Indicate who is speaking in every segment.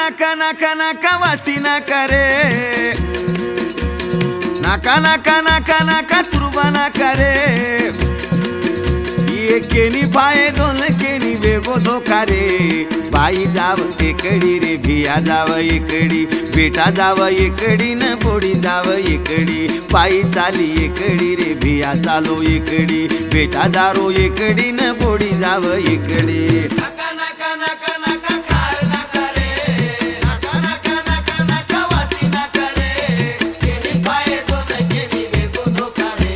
Speaker 1: नाका नाका नाका वासी नाका रे नाका नाका नाका नाका तुरबा नाका रे ये केनी पाये दोन केनी वेगो धोका रे बाई जाव एकडी रे भिया जाव एकडी बेटा जाव एकडी न बोडी जाव एकडी बाई चाली एकडी रे भिया चालो एकडी बेटा जारो एकडी न बोडी जाव एकडी नाका नाका नाका नाका खार नाका रे नाका नाका नाका नाका वासी नाका रे केनी पाये दोन केनी वेगो धोका रे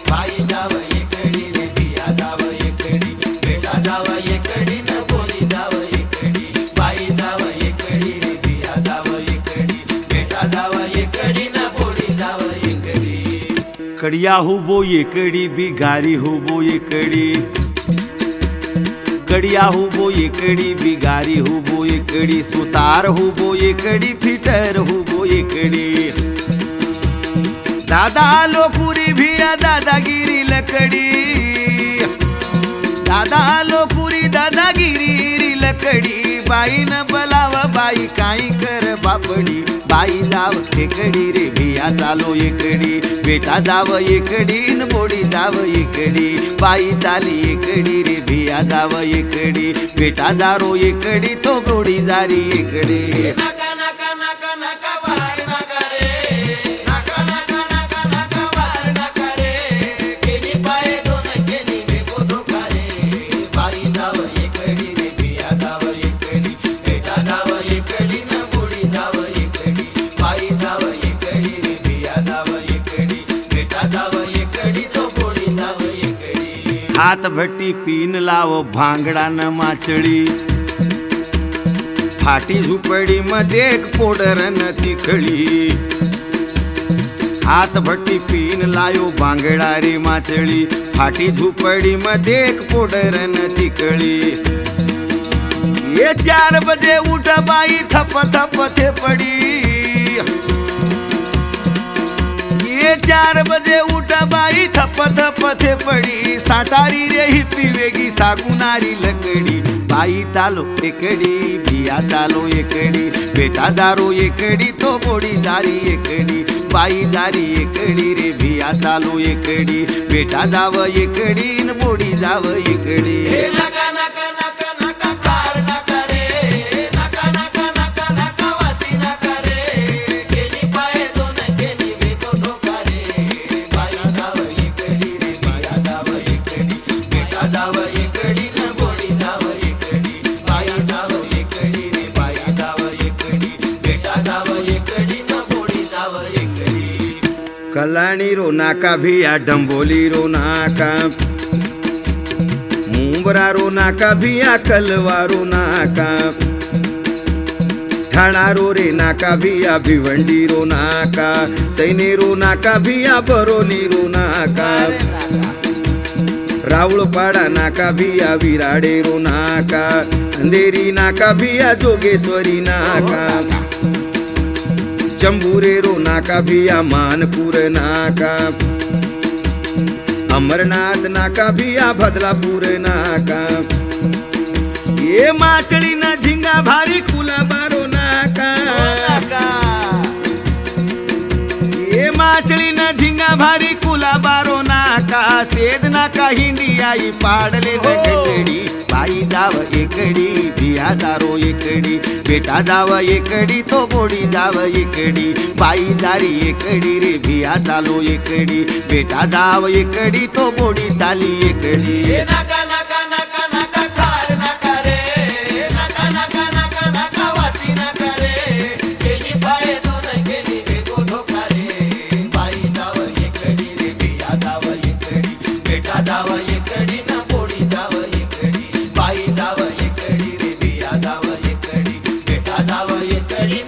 Speaker 1: बाई जाव एकडी रे भिया जाव एकडी बेटा जाव एकडी न बोडी जाव एकडी बाई जाव एकडी रे भिया जाव एकडी बेटा जाव एकडी न बोडी जाव एकडी कडिया हुबो एकडी बिगारी हुबो एकडी कडिया हुबो एकडी बिगारी हुबो एकडी सुतार हुबो एकडी फिटर हुबो एकडी दादा लोकुरी भिया दादागिरी लकडी दादा लोकुरी दादागिरी लकडी बाई न बलाव बाई काई कर बापडी बाई जाव एकडी रे भिया चालो एकडी बेटा जाव एकडी न बोडी जाव एकडी बाई चाली एकडी रे भिया जाव एकडी बेटा जारो एकडी तो बोडी जारी एकडी नाका नाका नाका नाका वार नाका रे नाका नाका नाका नाका वार नाका रे केनी पाये दोन केनी वेगो धोका रे बाई जाव एकडी रे भिया जाव एकडी बेटा जाव एकडी न बोडी जाव एकडी बाई जाव एकडी रे भिया जाव एकडी बेटा जाव एकडी तो बोडी जाव एकडी हात भट्टी पीन लाव भांगडा न माचळी फाटी झुपडी मध्ये एक पोडर न तिखळी हात भट्टी पीन लायो भांगडा रे माचळी फाटी झुपडी मध्ये एक पोडर न तिखळी ये 4 बजे उठ बाई थप थप थे पड़ी ये 4 बजे उठ बाई थप थप थे पड़ी साटारी रे हिप्पी वेगी सागुनारी लकडी बाई चालो एकडी भिया चालो एकडी बेटा जारो एकडी तो बोडी जारी एकडी बाई जारी एकडी रे भिया चालो एकडी बेटा जाव एकडी न बोडी जाव एकडी नाका नाका नाका नाका खार नाका रे नाका नाका नाका नाका वासी नाका रे केनी पाये दोन केनी वेगो धोका रे बाई जाव एकडी रे भिया जाव एकडी बेटा जाव एकडी न बोडी जाव एकडी बाई जाव एकडी रे बाई जाव एकडी बेटा जाव एकडी न बोडी जाव एकडी कलाणी रो नाका भिया डंबोली रो नाका मुंबरा रो नाका भिया कलवारो नाका ठाणारो रे नाका भिया भिवंडी रो नाका सैनेरो नाका भिया बरोली रो नाका रावळपाडा नाका भिया विराडे रो नाका अंधेरी नाका भिया जोगेश्वरी नाका चंबुरे रो नाका भिया मानपुर नाका अमरनाथ नाका भिया भदलापुर नाका ये माचड़ी न झिंगा भारी कुला बारो नाका ये माचड़ी न झिंगा भारी कुला बारो नाका सेज नाका हिंडी आई पाडले गडडी बाई जाव एकडी भिया जारो एकडी बेटा जाव एकडी तो बोडी जाव एकडी बाई जारी एकडी रे भिया चालो एकडी बेटा जाव एकडी तो बोडी चाली एकडी नाका नाका नाका नाका खार नाका रे नाका नाका नाका नाका वासी नाका रे केनी पाये दोन केनी वेगो धोका रे बाई जाव एकडी रे भिया जाव एकडी बेटा जाव एकडी न बोडी जाव एकडी बाई जाव एकडी रे भिया जाव एकडी बेटा जाव एकडी